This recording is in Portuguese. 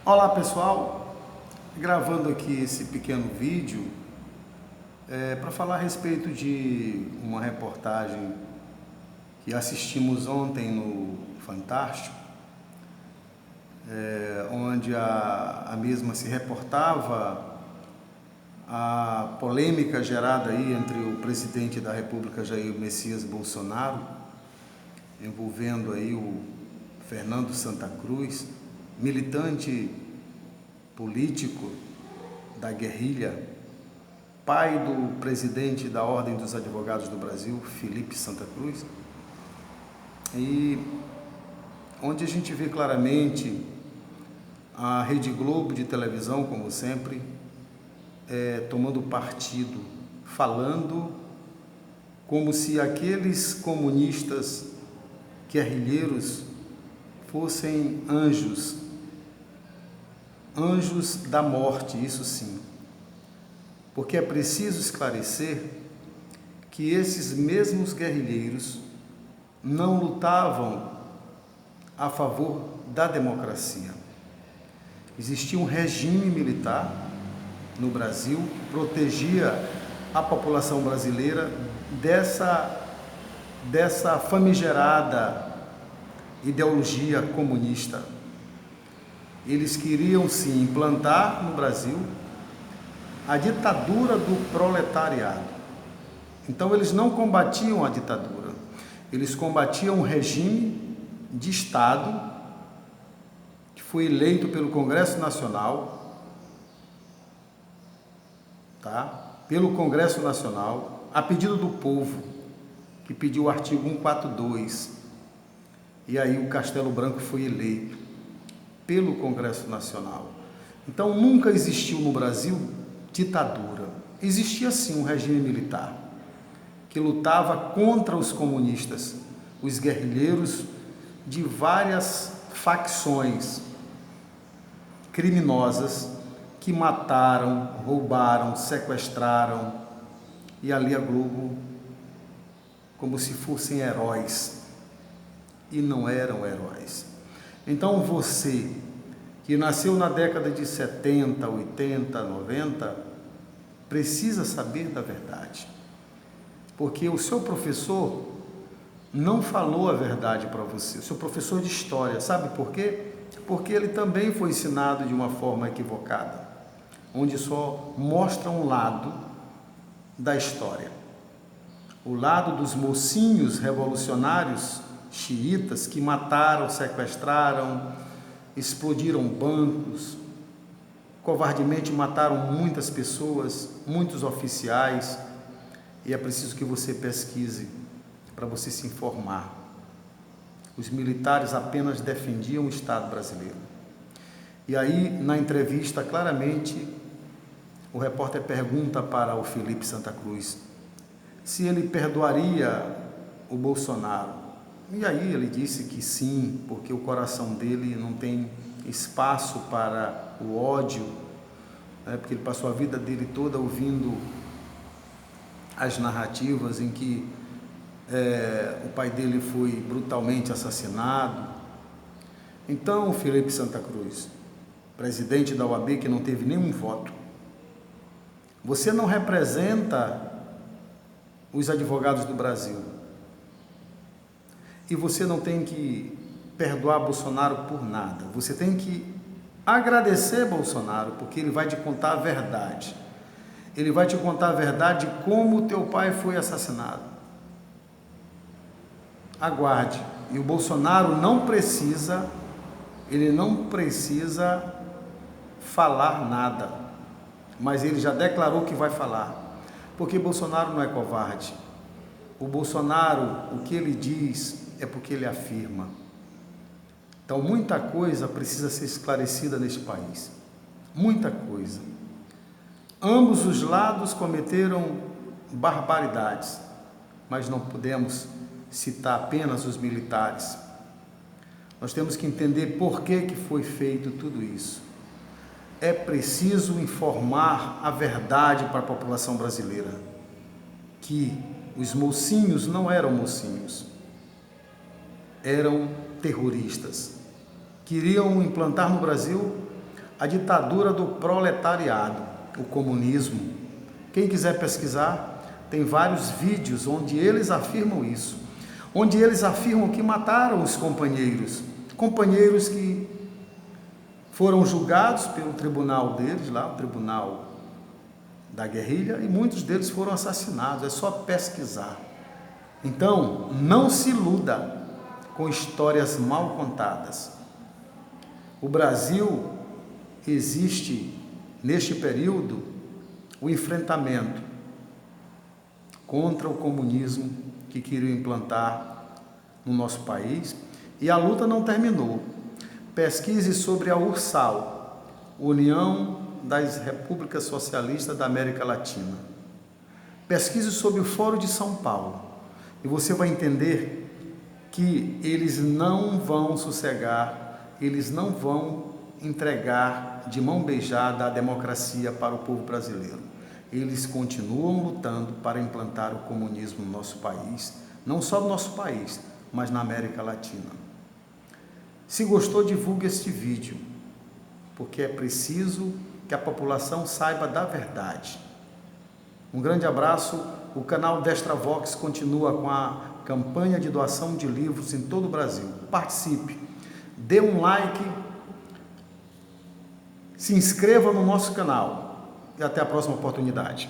Olá pessoal, gravando aqui esse pequeno vídeo para falar a respeito de uma reportagem que assistimos ontem no Fantástico, onde a mesma se reportava a polêmica gerada aí entre o presidente da República, Jair Messias Bolsonaro, envolvendo aí o Fernando Santa Cruz, militante político da guerrilha, pai do presidente da Ordem dos Advogados do Brasil, Felipe Santa Cruz, e onde a gente vê claramente a Rede Globo de televisão, como sempre, tomando partido, falando como se aqueles comunistas guerrilheiros fossem anjos da morte, isso sim. Porque é preciso esclarecer que esses mesmos guerrilheiros não lutavam a favor da democracia. Existia um regime militar no Brasil que protegia a população brasileira dessa famigerada ideologia comunista. Eles queriam sim implantar no Brasil a ditadura do proletariado. Então eles não combatiam a ditadura, eles combatiam um regime de Estado que foi eleito pelo Congresso Nacional, pelo Congresso Nacional, a pedido do povo, que pediu o artigo 142, e aí o Castelo Branco foi eleito pelo Congresso Nacional. Então nunca existiu no Brasil ditadura. Existia sim um regime militar que lutava contra os comunistas, os guerrilheiros de várias facções criminosas que mataram, roubaram, sequestraram, e ali a Globo como se fossem heróis, e não eram heróis. Então você, que nasceu na década de 70, 80, 90, precisa saber da verdade. Porque o seu professor não falou a verdade para você, o seu professor de história. Sabe por quê? Porque ele também foi ensinado de uma forma equivocada, onde só mostra um lado da história. O lado dos mocinhos revolucionários xiitas que mataram, sequestraram, explodiram bancos, covardemente mataram muitas pessoas, muitos oficiais, e é preciso que você pesquise para você se informar. Os militares apenas defendiam o Estado brasileiro. E aí, na entrevista, claramente, o repórter pergunta para o Felipe Santa Cruz se ele perdoaria o Bolsonaro. E aí ele disse que sim, porque o coração dele não tem espaço para o ódio, porque ele passou a vida dele toda ouvindo as narrativas em que o pai dele foi brutalmente assassinado. Então, Felipe Santa Cruz, presidente da OAB, que não teve nenhum voto, você não representa os advogados do Brasil. E você não tem que perdoar Bolsonaro por nada. Você tem que agradecer Bolsonaro, porque ele vai te contar a verdade. Ele vai te contar a verdade de como o teu pai foi assassinado. Aguarde. E o Bolsonaro ele não precisa falar nada, mas ele já declarou que vai falar. Porque Bolsonaro não é covarde. O Bolsonaro, o que ele diz é porque ele afirma. Então, muita coisa precisa ser esclarecida neste país. Muita coisa. Ambos os lados cometeram barbaridades, mas não podemos citar apenas os militares. Nós temos que entender por que foi feito tudo isso. É preciso informar a verdade para a população brasileira, que os mocinhos não eram mocinhos, eram terroristas. Queriam implantar no Brasil a ditadura do proletariado, o comunismo. Quem quiser pesquisar, tem vários vídeos onde eles afirmam isso, onde eles afirmam que mataram os companheiros que foram julgados pelo tribunal deles, lá, o tribunal da guerrilha, e muitos deles foram assassinados. É só pesquisar. Então, não se iluda com histórias mal contadas. O Brasil existe, neste período, o enfrentamento contra o comunismo que queriam implantar no nosso país, e a luta não terminou. Pesquise sobre a URSAL, União das Repúblicas Socialistas da América Latina. Pesquise sobre o Fórum de São Paulo e você vai entender que eles não vão sossegar, eles não vão entregar de mão beijada a democracia para o povo brasileiro. Eles continuam lutando para implantar o comunismo no nosso país, não só no nosso país, mas na América Latina. Se gostou, divulgue este vídeo, porque é preciso que a população saiba da verdade. Um grande abraço. O canal Destravox continua com a campanha de doação de livros em todo o Brasil. Participe, dê um like, se inscreva no nosso canal e até a próxima oportunidade.